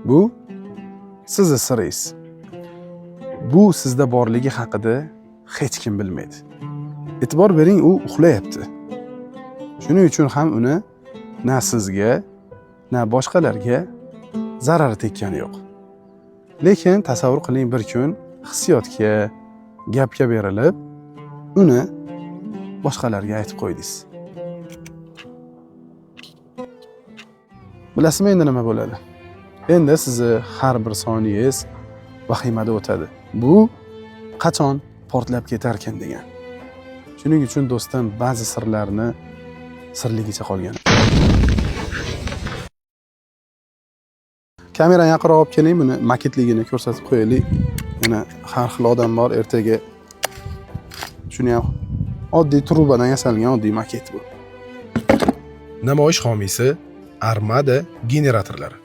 Bu sizni siringiz. Bu sizda borligi haqida hech kim bilmaydi. E'tibor bering, u uxlayapti. Shuning uchun ham uni na sizga, na boshqalarga zarari tekkani yo'q. Lekin tasavvur qiling, bir kun hissiyotga, gapga berilib, uni boshqalarga aytib qo'ydingiz. Bilasizmi endi nima bo'ladi? Endi sizni har bir soniyangiz vahimada o'tadi. Bu qachon portlab ketarkan degan. Shuning uchun do'stim, ba'zi sirlarni sirligicha qolgan. Kamerani yaqinroq olib keling, buni maketligini ko'rsatib qo'yaylik. Yana har xil odam bor, ertaga shuni ham oddiy trubadan yasalgan oddiy maket bu. Namoyish homiysi Armada generatorlari.